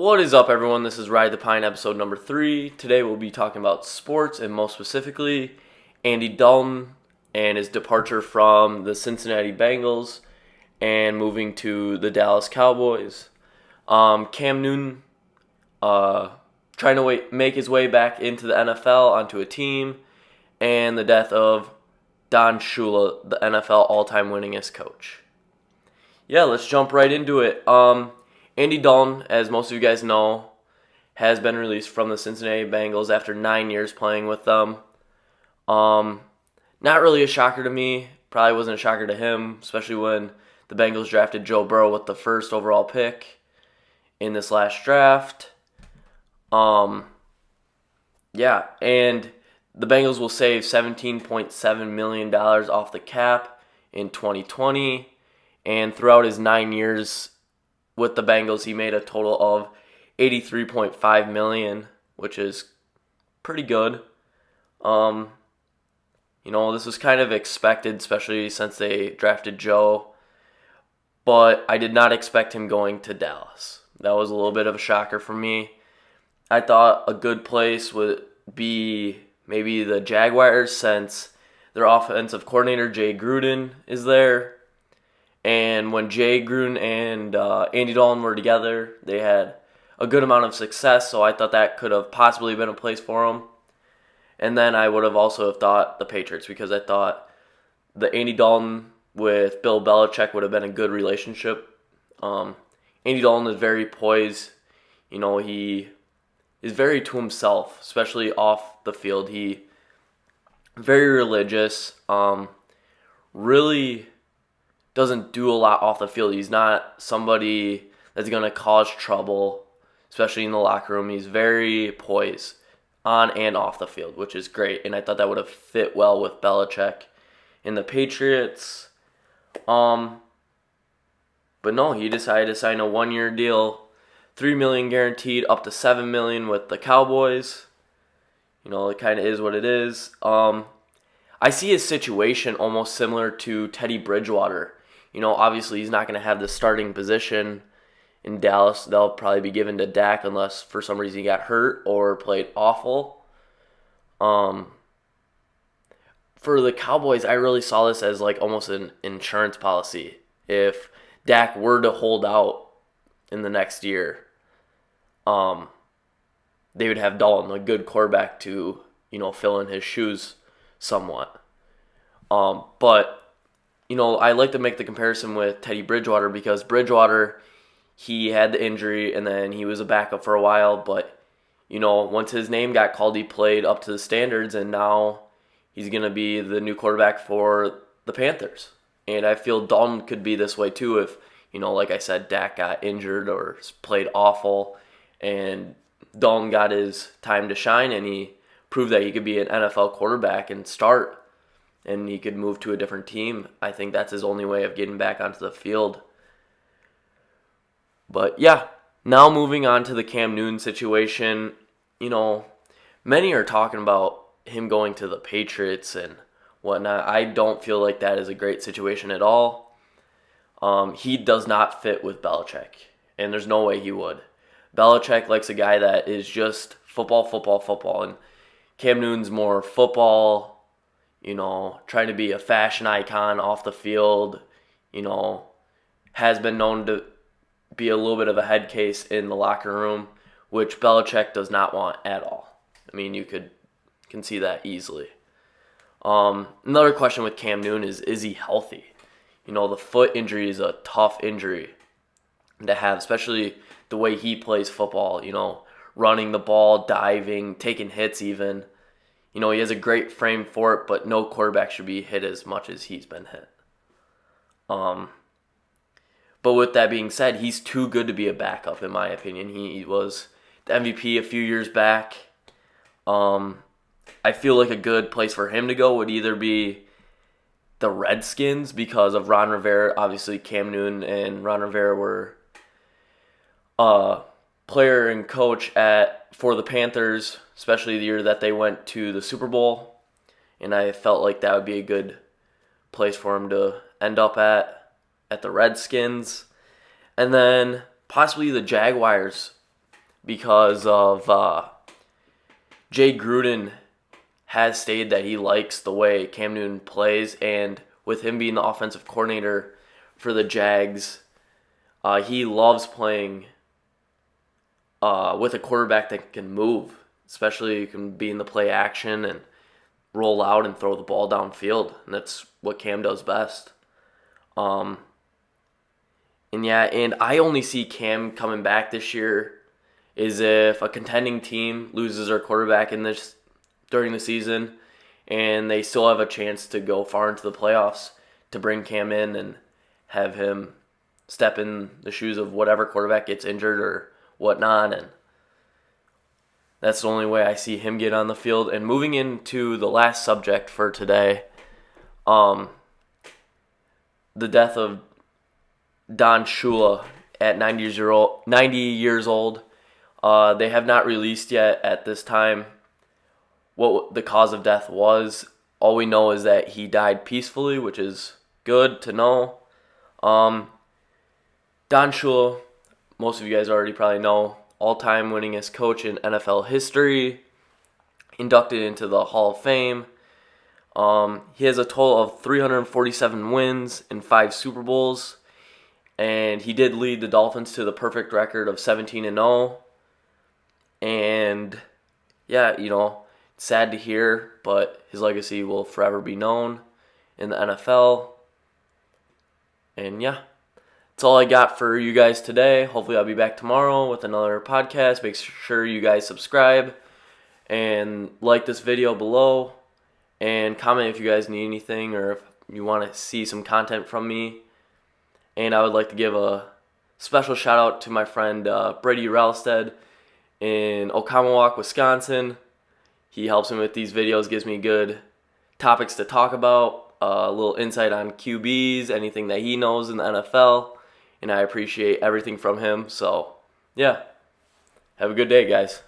What is up, everyone? This is Ride the Pine episode number 3. Today we'll be talking about sports, and most specifically, Andy Dalton and his departure from the Cincinnati Bengals and moving to the Dallas Cowboys. Cam Newton trying to make his way back into the NFL onto a team, and the death of Don Shula, the NFL all-time winningest coach. Yeah, let's jump right into it. Andy Dalton, as most of you guys know, has been released from the Cincinnati Bengals after 9 years playing with them. Not really a shocker to me. Probably wasn't a shocker to him, especially when the Bengals drafted Joe Burrow with the first overall pick in this last draft. And the Bengals will save $17.7 million off the cap in 2020. And throughout his 9 years with the Bengals, he made a total of $83.5 million, which is pretty good. This was kind of expected, especially since they drafted Joe. But I did not expect him going to Dallas. That was a little bit of a shocker for me. I thought a good place would be maybe the Jaguars, since their offensive coordinator, Jay Gruden, is there. And when Jay Gruden and Andy Dalton were together, they had a good amount of success, so I thought that could have possibly been a place for them. And then I would have also thought the Patriots, because I thought the Andy Dalton with Bill Belichick would have been a good relationship. Andy Dalton is very poised. He is very to himself, especially off the field. He very religious. Really doesn't do a lot off the field. He's not somebody that's going to cause trouble, especially in the locker room. He's very poised on and off the field, which is great. And I thought that would have fit well with Belichick and the Patriots. But no, he decided to sign a 1-year deal, $3 million guaranteed, up to $7 million with the Cowboys. It kind of is what it is. I see his situation almost similar to Teddy Bridgewater. Obviously he's not going to have the starting position in Dallas. They'll probably be given to Dak unless for some reason he got hurt or played awful. For the Cowboys, I really saw this as like almost an insurance policy. If Dak were to hold out in the next year, they would have Dalton, a good quarterback, to fill in his shoes somewhat. But I like to make the comparison with Teddy Bridgewater, because Bridgewater, he had the injury and then he was a backup for a while, but once his name got called, he played up to the standards, and now he's going to be the new quarterback for the Panthers. And I feel Dalton could be this way too if, like I said, Dak got injured or played awful, and Dalton got his time to shine, and he proved that he could be an NFL quarterback and start, and he could move to a different team. I think that's his only way of getting back onto the field. But yeah, now moving on to the Cam Newton situation. Many are talking about him going to the Patriots and whatnot. I don't feel like that is a great situation at all. He does not fit with Belichick, and there's no way he would. Belichick likes a guy that is just football, and Cam Newton's more football, trying to be a fashion icon off the field, has been known to be a little bit of a head case in the locker room, which Belichick does not want at all. I mean, you can see that easily. Another question with Cam Newton is he healthy? The foot injury is a tough injury to have, especially the way he plays football, running the ball, diving, taking hits even. He has a great frame for it, but no quarterback should be hit as much as he's been hit. But with that being said, he's too good to be a backup, in my opinion. He was the MVP a few years back. I feel like a good place for him to go would either be the Redskins, because of Ron Rivera. Obviously, Cam Newton and Ron Rivera were player and coach for the Panthers, especially the year that they went to the Super Bowl. And I felt like that would be a good place for him to end up at the Redskins. And then possibly the Jaguars. because of Jay Gruden has stated that he likes the way Cam Newton plays, and with him being the offensive coordinator for the Jags, he loves playing with a quarterback that can move, especially you can be in the play action and roll out and throw the ball downfield, and that's what Cam does best. And I only see Cam coming back this year is if a contending team loses their quarterback during the season, and they still have a chance to go far into the playoffs, to bring Cam in and have him step in the shoes of whatever quarterback gets injured or whatnot, and that's the only way I see him get on the field. And moving into the last subject for today, the death of Don Shula at 90 years old. They have not released yet at this time what the cause of death was. All we know is that he died peacefully, which is good to know. Don Shula, most of you guys already probably know, all-time winningest coach in NFL history, inducted into the Hall of Fame. He has a total of 347 wins and 5 Super Bowls, and he did lead the Dolphins to the perfect record of 17-0. And yeah, sad to hear, but his legacy will forever be known in the NFL. And yeah, that's all I got for you guys today. Hopefully I'll be back tomorrow with another podcast. Make sure you guys subscribe and like this video below, and comment if you guys need anything or if you want to see some content from me. And I would like to give a special shout out to my friend Brady Ralstead in Oconomowoc, Wisconsin. He helps me with these videos, gives me good topics to talk about, a little insight on QBs, anything that he knows in the NFL, and I appreciate everything from him. So, yeah, have a good day, guys.